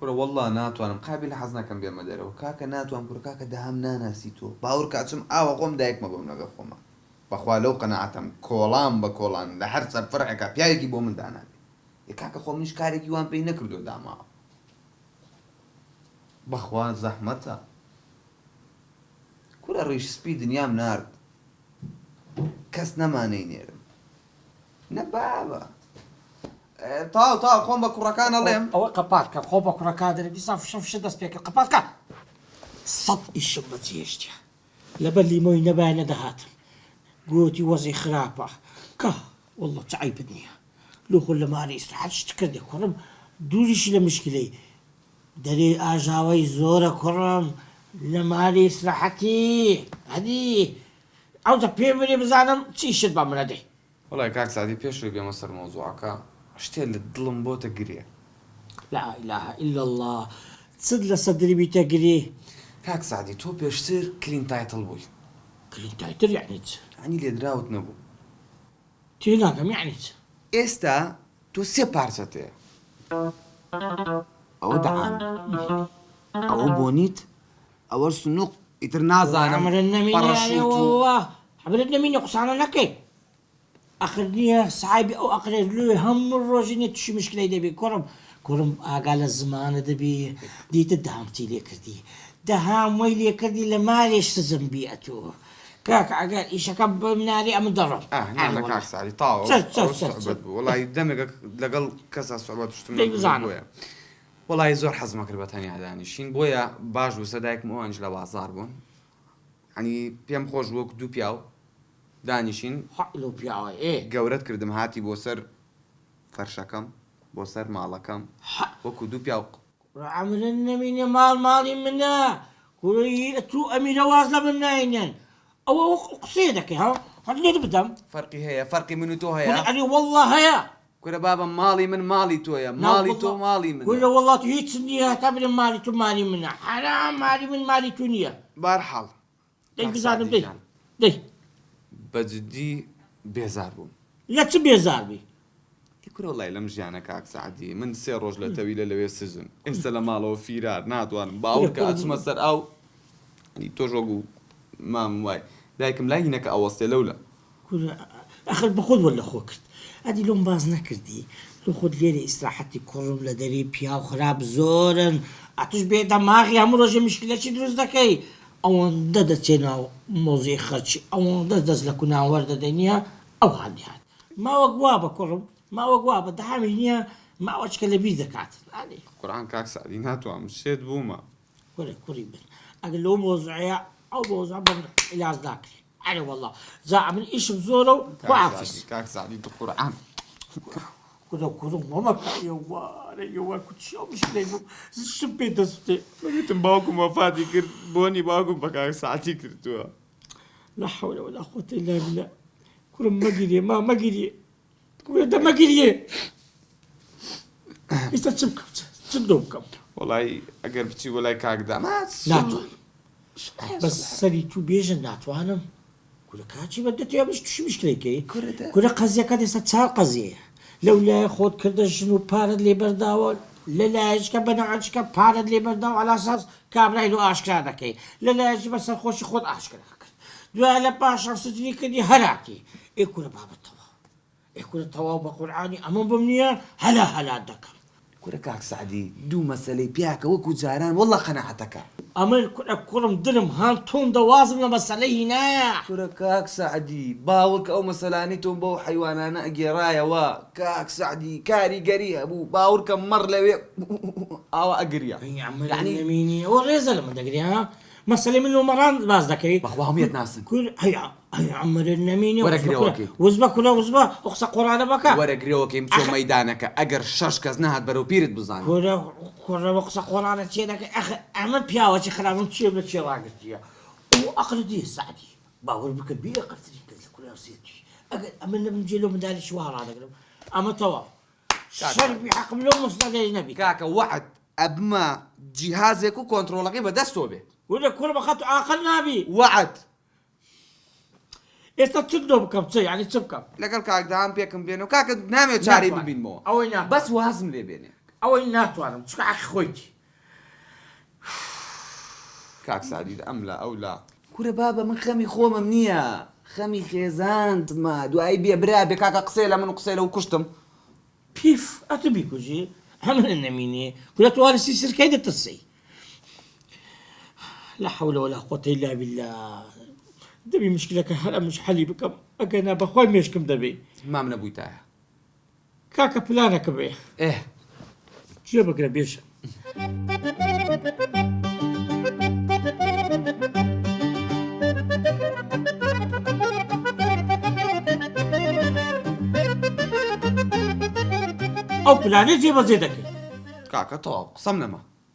کوڕە وەڵڵا ناتوانم قابل لە حەز ناکەم بێمە دەرەوە کاکە ناتوانم کوڕە کاکە دەهام ناناسی تۆ باوەڕ کە ئەچم ئاوە خۆم دایکمە بۆم لەگە خۆمە بەخوا لەو قەناعەتم کۆڵام بە کۆڵان لە هەر سەر فڕعێکە پیاوێکی بۆ من دانابێ کاکە خۆ منیش کارێکی وان پێی نەکردو داماوە بەخوا زەحمەتە کوڕە ڕیش سپی دنیام نارد کەس نەمانەی نێرم نە بابە تاو خۆم بە کوڕەکان ئەڵێم ئەوە قەپاتکە خۆ بە کوڕەکان دەرە دیسان فشە دەست پێکە قەپاتکە سەد ئیشم بە جێشتە لەبەر لیمۆی نەبای نەدەهاتم گوتی وەزی خراپە کە وەڵڵە چ عەیبت نییە لۆخۆ لە ماری ئیستراحەت شت کردێ کوڕم دووریشی لە مشکلەی دەرێ ئاژاوەی زۆرە کوڕم لە ماری ئیستراحەتی هەدی ئەوجە پێم بێ بزانم چی شت بە منە دێ وەڵای کاک سادی پێشوی بێمە سەر مۆزوعەکە شتێ لە دڵم بۆتە گرێ لا إله إلا الله چت لەسەر دڵی بیتە گرێ کاک سادی تۆ پێشتر کلین تایتڵ بووی کلین تایتڵ یعنی چ ینی لێدراوت نەبوو تێناگەم یعنی چ ئێستا تۆ سێ پارچە تەیە ئەوە دەعام ئەوە بۆنیت ئەوە سنووق ئیتر نازانم عمرن نەمینەوە حەبرت نەمینە قسانە نەکەی ئەخر نییە ساحیبی ئەو ئەقرێت لێ هەموو ڕۆژی نیە تووشی مشکلەی دەبێ کوڕم ئاگا لە زمانە دەبێ دیتە دامچی لێ کردی دەهامۆی لێ کردی لە مالێش سزم بیەتەوە کاکە ئەگەر ئیشەکە بمناری ئەمە دەڕۆم کاک سادی تاوە بوو وڵی دەمێک لەگەڵ کەسا سوحبەت شتم بۆیە وڵی زۆر حەزمە کرد بە تەنیا دانیشین بۆیە باش بوو سەدایکم ئەوانش لە بازار بوون هەنی پێم خۆش وەک دوو پیاو دانیشین گەورەت کردم هاتی بۆ سەر فەرشەکەم بۆ سەر ماڵەکەم وەکو دوو پیاو عەمرن نەمینە ماڵی منە کوڕی تو ئەمیرە واز لە من ناینێن ئەوە قسێ دەکەی هەر لێ بدەم فەرقی هەیە فەرقی من و تۆ هەیە ئەنی وەڵڵا هەیە کورە بابە ماڵی من ماڵی تۆیە ماڵی تۆ ماڵی من کورە وەڵڵا تو هیچ نییە هەتا برم ماڵی تو مالی منە حرام مالی من مالی تو نییە بەرحاڵ دەی بزانم دەی بەجددی بێزار بووم لە چ بێزاربی کورە وڵای لەم ژیانە کاک سعدی من سێ ڕۆژ لە تەویلە لەوێ سزن ئێستا لە ماڵەوە فیرار ناتوانم باوەڕ کە ئەچمە سەر ئاو تۆ ژۆگو مام وای دایکم لای هینەکە ئەوەستێ لەولە ئەخر بەخۆت وەلا خۆ کرد ئەدی لۆم باز نەکردی لۆ خۆت لێرە ئیستراحەتی کوڕم لە دەری پیا و خراپ زۆرن ئەتوش بێ دەماغی هەموو ڕۆژێ مشکلەکی دروست دەکەی ئەوەندە دەچێنە مۆزی خەرچی ئەوەندە دەست لە کوناوە وەردەدەنیە ئەو هەندیان ماوە گوا بە کوڕم ماوە گوا بە دەهامی نییە ماوەچکە لە بیر دەکات قورئان کاک سعدی ناتوانم شێت بوومە کوڕی بن ئەگەر لەو مۆزوعەیە ئەو مۆزوع بە من عیلاج ناکرێ ئەرێ وەڵڵا زا من ئیشم زۆرە و خواحافیز کاک سعدی تو قورئان کوڕم وەمەکە وارە کوچی ئەو مشکلەی بوو شم پێ دەستێ وتم باوکم وەفاتی کرد بۆنی باوکم بە کاک سعدی کردووە لا حول ولا قوة إلا بالله كورم مەگیرێ مەگیرێ کوڕە دەمەگیرێ ئێستا چ بکەم چ دۆ بکەم وڵای ئەگەر بچی وەلای کاکدا ناتوانم بەس سەری تو بێژن ناتوانم کورە کاچی بەدەتێ بش تووشی مشکلێکی کورە قەزیەکەت ئێستا چاو قەزیەیە لەو لای خۆت کردە ژن و پارەت لێ بەرداوە لە لایەکە بەنەوەچکە پارەت لێ بەرداوە ئالاساس کابرای لۆ ئاشکرا دەکەی لە لایەکی بە سەرخۆشی خۆت ئاشکرا کرد دوای لە پاشان سجنی کردی هەراتی ئێ کورە بابەتەوە ئێ کورە تەواو بە قورئانی ئەمە بم نییە هەلا دەکەم کورە کاک سعدی دوو مەسەلەی پیاکە وەکو جاران وەڵڵا قەناعەتەکە ئەمن کوڕم درم هەم تۆم دەوازم لە مەسەلەی هینایە کورە کاک سعدی باوەڕ کە ئەو مەسەلانی تۆم بەو حەیوانانە ئەگێڕایەوە کاک سعدی کاریگەری هەبوو باوەڕ کە مەڕ لەوێ ئاوا ئەگریا نەمینی ئەوە ڕێزە لە من دەگری ها مەسەلەی من لۆمەڕان باز دەکەی بەخوا هەموویەت ناسن عەمرن نەمینی وەرەگرەوەکەی وزبە کورە وزبە قسە قورئانە بەکە وەرەگرەوەکەیم چۆ مەیدانەکە ئەگەر شەش کەس نەهات بەرەو پیرت بزانێ کوڕە بە قسە قورئانە چێ دەکەی ئەمە پیاوەکی خراپم چێ لە چێ ڕاگرتیە ئەو ئەقڵی سعدی باوەڕ بکە بێ ئەقڵتری کرد لە کوڕاسێتی ئەگەر ئەمە نەبنجێ لەو منداڵیش وا ڕادەگرم ئەمە تەواو شەربی حەقم لەو مستەدەی نەبی کاکە وەعد ئەبمە جیهازێک و کۆنتڕۆڵەکەی بەدەستەوە بێ ولا كل ما خدت عاقل نابي وعد ئێستا چ دۆ بکەم چ یعنی چ بکەم لەگەڵ کاکدام پێکم بێنەوە کاکە نامێت چارەی ببینمەوە ئەوەی بەس وازم لێ بێنێ ئەوەی ناتوانم چکە عەقی خۆیتی کاک سعدی ئەم لا ئەو لا کورە بابە من خەمی خۆمەم نییە خەمی خێزانتمە دوایی بێ برا بێ کاکە قسەی لە من و قسەی لەو کوشتم پیف ئەتە بیکوژی هەمنە نەمینێ کورە توانستی سرکەی دەترسی لا حول ولا قوة إلا بالله دەبی مشکلەکە هەر ئەمش حەلی بکەم ئەگەنا بەخوای مێشکم دەبێ مام نەبوویتایە کاکە پلانەکە بێ ئێ گوێ بگرە بێژە ئەو پلانە جێبەجێ دەکەی کاکە تەواو قسەم نەما